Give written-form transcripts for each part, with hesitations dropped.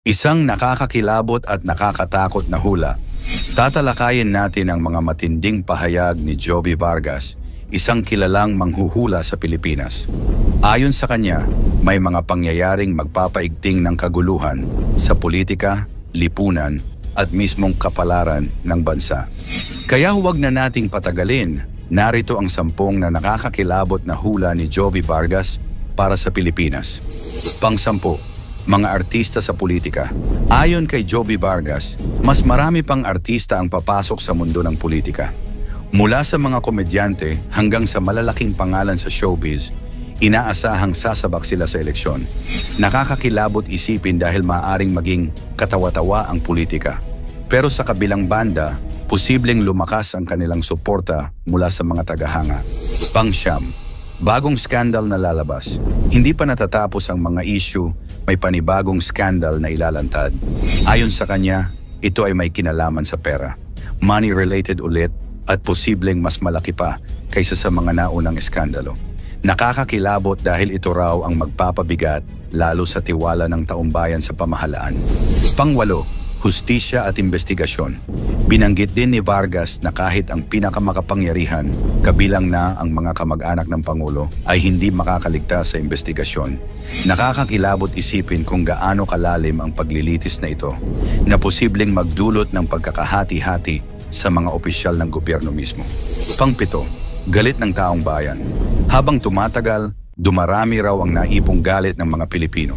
Isang nakakakilabot at nakakatakot na hula. Tatalakayin natin ang mga matinding pahayag ni Jovi Vargas, isang kilalang manghuhula sa Pilipinas. Ayon sa kanya, may mga pangyayaring magpapaigting ng kaguluhan sa politika, lipunan at mismong kapalaran ng bansa. Kaya huwag na nating patagalin, narito ang 10 na nakakakilabot na hula ni Jovi Vargas para sa Pilipinas. Pang-10. Mga artista sa politika. Ayon kay Jovi Vargas, mas marami pang artista ang papasok sa mundo ng politika. Mula sa mga komedyante hanggang sa malalaking pangalan sa showbiz, inaasahang sasabak sila sa eleksyon. Nakakakilabot isipin dahil maaaring maging katawa-tawa ang politika. Pero sa kabilang banda, posibleng lumakas ang kanilang suporta mula sa mga tagahanga. Pang-9. Bagong skandal na lalabas. Hindi pa natatapos ang mga issue, may panibagong skandal na ilalantad. Ayon sa kanya, ito ay may kinalaman sa pera. Money-related ulit at posibleng mas malaki pa kaysa sa mga naunang eskandalo. Nakakakilabot dahil ito raw ang magpapabigat lalo sa tiwala ng taumbayan sa pamahalaan. Pang-8. Hustisya at investigasyon. Binanggit din ni Vargas na kahit ang pinakamakapangyarihan, kabilang na ang mga kamag-anak ng Pangulo, ay hindi makakaligtas sa investigasyon. Nakakakilabot isipin kung gaano kalalim ang paglilitis na ito, na posibleng magdulot ng pagkakahati-hati sa mga opisyal ng gobyerno mismo. Pang-7. Galit ng taong bayan. Habang tumatagal, dumarami raw ang naipong galit ng mga Pilipino.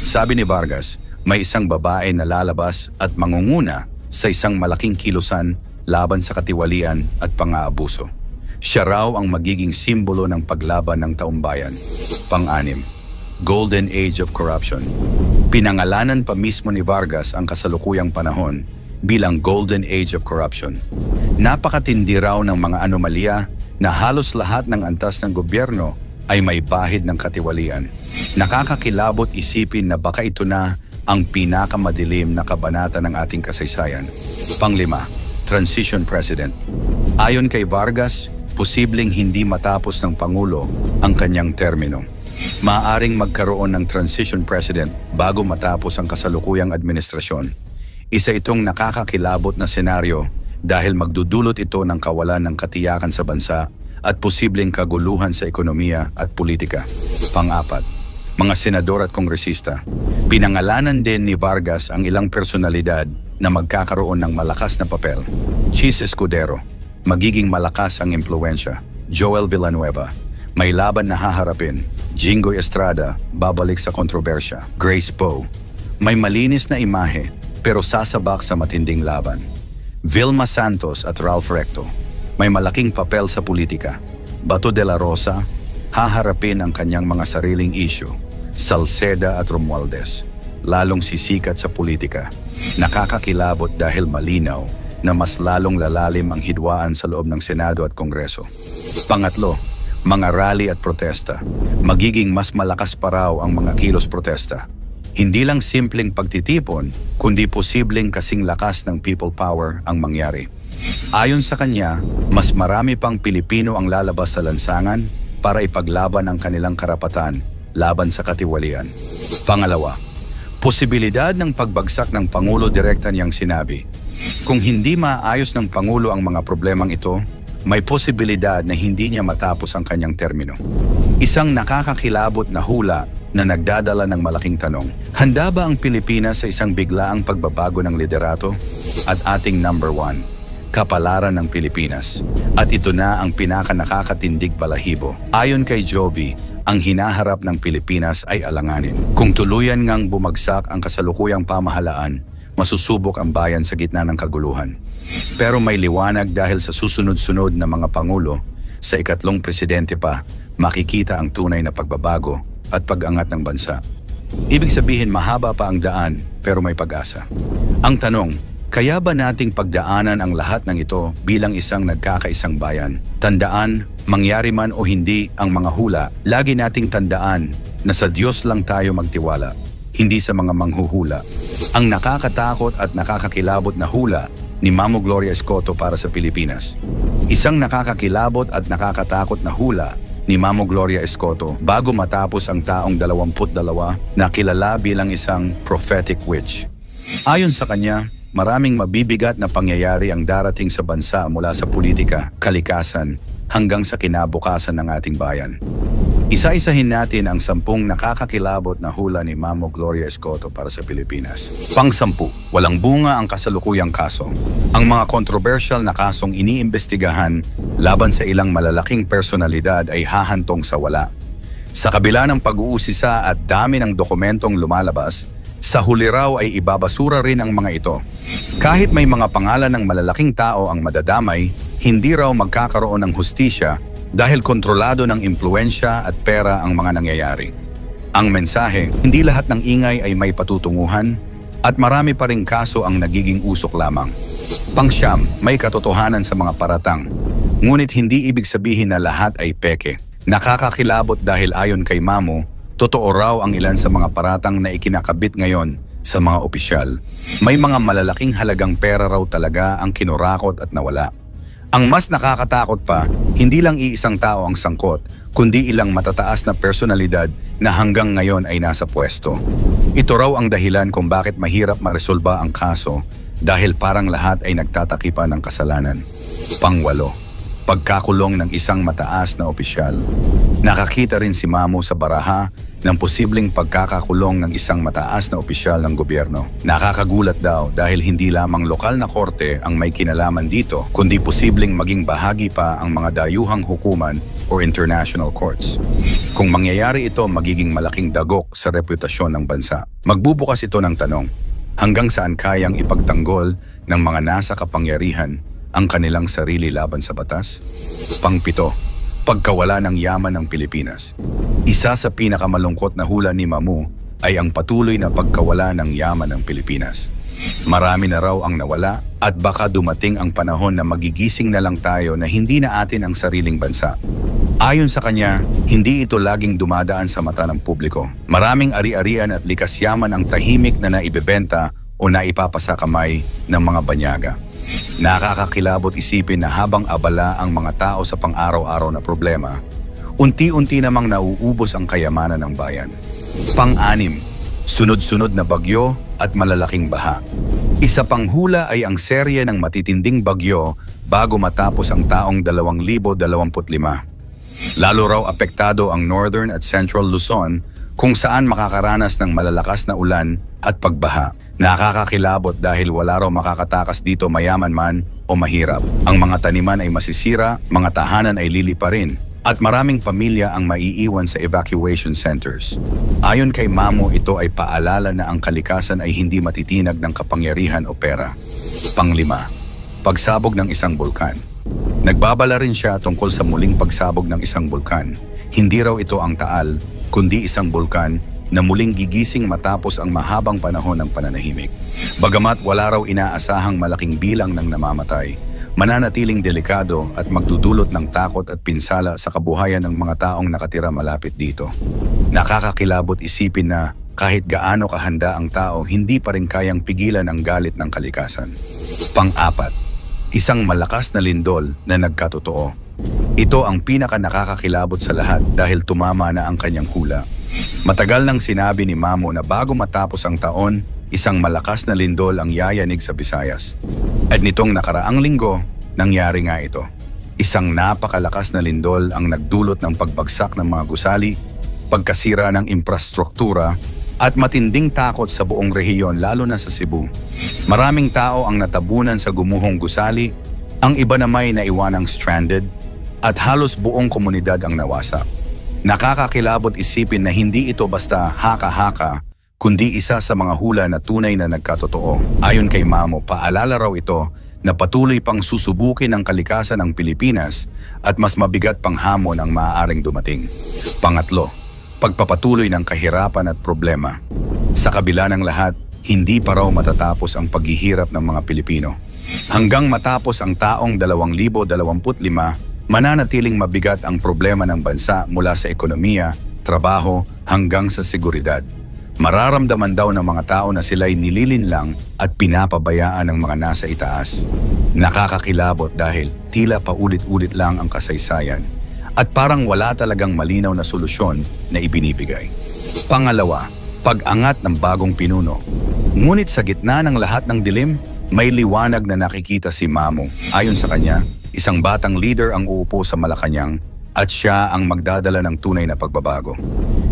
Sabi ni Vargas, may isang babae na lalabas at mangunguna sa isang malaking kilusan laban sa katiwalian at pang-aabuso. Siya raw ang magiging simbolo ng paglaban ng taumbayan. Pang-6. Golden Age of Corruption. Pinangalanan pa mismo ni Vargas ang kasalukuyang panahon bilang Golden Age of Corruption. Napakatindi raw ng mga anomalya na halos lahat ng antas ng gobyerno ay may bahid ng katiwalian. Nakakakilabot isipin na baka ito na ang pinakamadilim na kabanata ng ating kasaysayan. Pang-5. Transition President. Ayon kay Vargas, posibleng hindi matapos ng Pangulo ang kanyang termino. Maaaring magkaroon ng Transition President bago matapos ang kasalukuyang administrasyon. Isa itong nakakakilabot na senaryo dahil magdudulot ito ng kawalan ng katiyakan sa bansa at posibleng kaguluhan sa ekonomiya at politika. Pang-4. Mga senador at kongresista. Pinangalanan din ni Vargas ang ilang personalidad na magkakaroon ng malakas na papel. Chis Escudero, magiging malakas ang impluensya. Joel Villanueva, may laban na haharapin. Jingoy Estrada, babalik sa kontrobersya. Grace Poe, may malinis na imahe pero sasabak sa matinding laban. Vilma Santos at Ralph Recto, may malaking papel sa politika. Bato de la Rosa, haharapin ang kanyang mga sariling issue. Salceda at Romualdez, lalong sisikat sa politika. Nakakakilabot dahil malinaw na mas lalong lalalim ang hidwaan sa loob ng Senado at Kongreso. Pang-8. Mga rally at protesta. Magiging mas malakas pa raw ang mga kilos protesta. Hindi lang simpleng pagtitipon, kundi posibleng kasing lakas ng people power ang mangyari. Ayon sa kanya, mas marami pang Pilipino ang lalabas sa lansangan para ipaglaban ang kanilang karapatan laban sa katiwalian. Pang-2. Posibilidad ng pagbagsak ng Pangulo direkta niyang sinabi. Kung hindi maayos ng Pangulo ang mga problemang ito, may posibilidad na hindi niya matapos ang kanyang termino. Isang nakakakilabot na hula na nagdadala ng malaking tanong. Handa ba ang Pilipinas sa isang biglaang pagbabago ng liderato? At ating number 1, kapalaran ng Pilipinas. At ito na ang pinaka-nakakatindig balahibo. Ayon kay Jovi, ang hinaharap ng Pilipinas ay alanganin. Kung tuluyan ngang bumagsak ang kasalukuyang pamahalaan, masusubok ang bayan sa gitna ng kaguluhan. Pero may liwanag dahil sa susunod-sunod na mga pangulo, sa ikatlong presidente pa, makikita ang tunay na pagbabago at pag-angat ng bansa. Ibig sabihin mahaba pa ang daan, pero may pag-asa. Ang tanong, kaya ba nating pagdaanan ang lahat ng ito bilang isang nagkakaisang bayan? Tandaan, mangyari man o hindi ang mga hula, lagi nating tandaan na sa Diyos lang tayo magtiwala, hindi sa mga manghuhula. Ang nakakatakot at nakakakilabot na hula ni Mamo Gloria Escoto para sa Pilipinas. Isang nakakakilabot at nakakatakot na hula ni Mamo Gloria Escoto bago matapos ang taong 22 na kilala bilang isang prophetic witch. Ayon sa kanya, maraming mabibigat na pangyayari ang darating sa bansa mula sa politika, kalikasan, hanggang sa kinabukasan ng ating bayan. Isa-isahin natin ang 10 nakakakilabot na hula ni Mamo Gloria Escoto para sa Pilipinas. Pang-10, walang bunga ang kasalukuyang kaso. Ang mga controversial na kasong iniimbestigahan laban sa ilang malalaking personalidad ay hahantong sa wala. Sa kabila ng pag-uusisa at dami ng dokumentong lumalabas, sa huli raw ay ibabasura rin ang mga ito. Kahit may mga pangalan ng malalaking tao ang madadamay, hindi raw magkakaroon ng hustisya dahil kontrolado ng impluensya at pera ang mga nangyayari. Ang mensahe, hindi lahat ng ingay ay may patutunguhan at marami pa ring kaso ang nagiging usok lamang. Pang-9, may katotohanan sa mga paratang. Ngunit hindi ibig sabihin na lahat ay peke. Nakakakilabot dahil ayon kay Mamo, totoo raw ang ilan sa mga paratang na ikinakabit ngayon sa mga opisyal. May mga malalaking halagang pera raw talaga ang kinurakot at nawala. Ang mas nakakatakot pa, hindi lang iisang tao ang sangkot, kundi ilang matataas na personalidad na hanggang ngayon ay nasa pwesto. Ito raw ang dahilan kung bakit mahirap maresolba ang kaso dahil parang lahat ay nagtatakipan ng kasalanan. Pang-8, pagkakulong ng isang mataas na opisyal. Nakakita rin si Mamo sa baraha ng posibleng pagkakakulong ng isang mataas na opisyal ng gobyerno. Nakakagulat daw dahil hindi lamang lokal na korte ang may kinalaman dito, kundi posibleng maging bahagi pa ang mga dayuhang hukuman o international courts. Kung mangyayari ito, magiging malaking dagok sa reputasyon ng bansa. Magbubukas ito ng tanong, hanggang saan kayang ipagtanggol ng mga nasa kapangyarihan ang kanilang sarili laban sa batas? Pang-7, pagkawala ng yaman ng Pilipinas. Isa sa pinakamalungkot na hula ni Mamo ay ang patuloy na pagkawala ng yaman ng Pilipinas. Marami na raw ang nawala at baka dumating ang panahon na magigising na lang tayo na hindi na atin ang sariling bansa. Ayon sa kanya, hindi ito laging dumadaan sa mata ng publiko. Maraming ari-arian at likas yaman ang tahimik na naibebenta o naipapasa kamay ng mga banyaga. Nakakakilabot isipin na habang abala ang mga tao sa pang-araw-araw na problema, unti-unti namang nauubos ang kayamanan ng bayan. Pang-6, sunod-sunod na bagyo at malalaking baha. Isa pang hula ay ang serye ng matitinding bagyo bago matapos ang taong 2025. Lalo raw apektado ang Northern at Central Luzon kung saan makakaranas ng malalakas na ulan at pagbaha. Nakakakilabot dahil wala raw makakatakas dito mayaman man o mahirap. Ang mga taniman ay masisira, mga tahanan ay liliparin, at maraming pamilya ang maiiwan sa evacuation centers. Ayon kay Mamo, ito ay paalala na ang kalikasan ay hindi matitinag ng kapangyarihan o pera. Pang-5, pagsabog ng isang bulkan. Nagbabala rin siya tungkol sa muling pagsabog ng isang bulkan. Hindi raw ito ang Taal, kundi isang bulkan na muling gigising matapos ang mahabang panahon ng pananahimik. Bagamat wala raw inaasahang malaking bilang ng namamatay, mananatiling delikado at magdudulot ng takot at pinsala sa kabuhayan ng mga taong nakatira malapit dito. Nakakakilabot isipin na kahit gaano kahanda ang tao, hindi pa rin kayang pigilan ang galit ng kalikasan. Pang-4, isang malakas na lindol na nagkatotoo. Ito ang pinaka nakakakilabot sa lahat dahil tumama na ang kanyang hula. Matagal nang sinabi ni Mamo na bago matapos ang taon, isang malakas na lindol ang yayanig sa Visayas. At nitong nakaraang linggo, nangyari nga ito. Isang napakalakas na lindol ang nagdulot ng pagbagsak ng mga gusali, pagkasira ng infrastruktura, at matinding takot sa buong rehiyon lalo na sa Cebu. Maraming tao ang natabunan sa gumuhong gusali, ang iba na may naiwanang stranded, at halos buong komunidad ang nawasak. Nakakakilabot isipin na hindi ito basta haka-haka, kundi isa sa mga hula na tunay na nagkatotoo. Ayon kay Mamo, paalala raw ito na patuloy pang susubukin ng kalikasan ng Pilipinas at mas mabigat pang hamon ang maaaring dumating. Pang-8, pagpapatuloy ng kahirapan at problema. Sa kabila ng lahat, hindi pa raw matatapos ang paghihirap ng mga Pilipino. Hanggang matapos ang taong 2025, mananatiling mabigat ang problema ng bansa mula sa ekonomiya, trabaho, hanggang sa seguridad. Mararamdaman daw ng mga tao na sila'y nililinlang at pinapabayaan ng mga nasa itaas. Nakakakilabot dahil tila paulit-ulit lang ang kasaysayan. At parang wala talagang malinaw na solusyon na ibinibigay. Pangalawa, pag-angat ng bagong pinuno. Ngunit sa gitna ng lahat ng dilim, may liwanag na nakikita si Mamo. Ayon sa kanya, isang batang leader ang uupo sa Malacanang at siya ang magdadala ng tunay na pagbabago.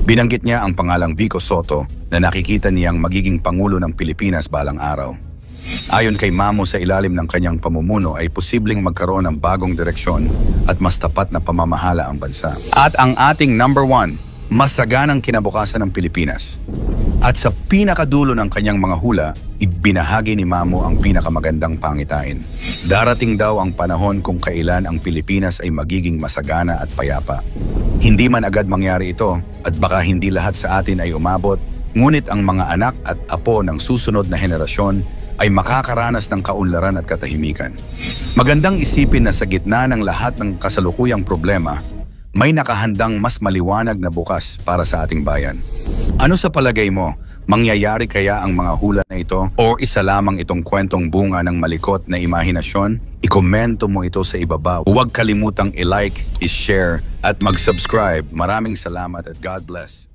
Binanggit niya ang pangalang Vico Soto na nakikita niyang magiging Pangulo ng Pilipinas balang araw. Ayon kay Mamo, sa ilalim ng kanyang pamumuno ay posibleng magkaroon ng bagong direksyon at mas tapat na pamamahala ang bansa. At ang ating number 1, masaganang kinabukasan ng Pilipinas. At sa pinakadulo ng kanyang mga hula, ibinahagi ni Mamo ang pinakamagandang pangitain. Darating daw ang panahon kung kailan ang Pilipinas ay magiging masagana at payapa. Hindi man agad mangyari ito at baka hindi lahat sa atin ay umabot, ngunit ang mga anak at apo ng susunod na henerasyon ay makakaranas ng kaunlaran at katahimikan. Magandang isipin na sa gitna ng lahat ng kasalukuyang problema, may nakahandang mas maliwanag na bukas para sa ating bayan. Ano sa palagay mo? Mangyayari kaya ang mga hula na ito o isa lamang itong kwentong bunga ng malikot na imahinasyon? I-komento mo ito sa ibaba. Huwag kalimutang i-like, i-share at mag-subscribe. Maraming salamat at God bless.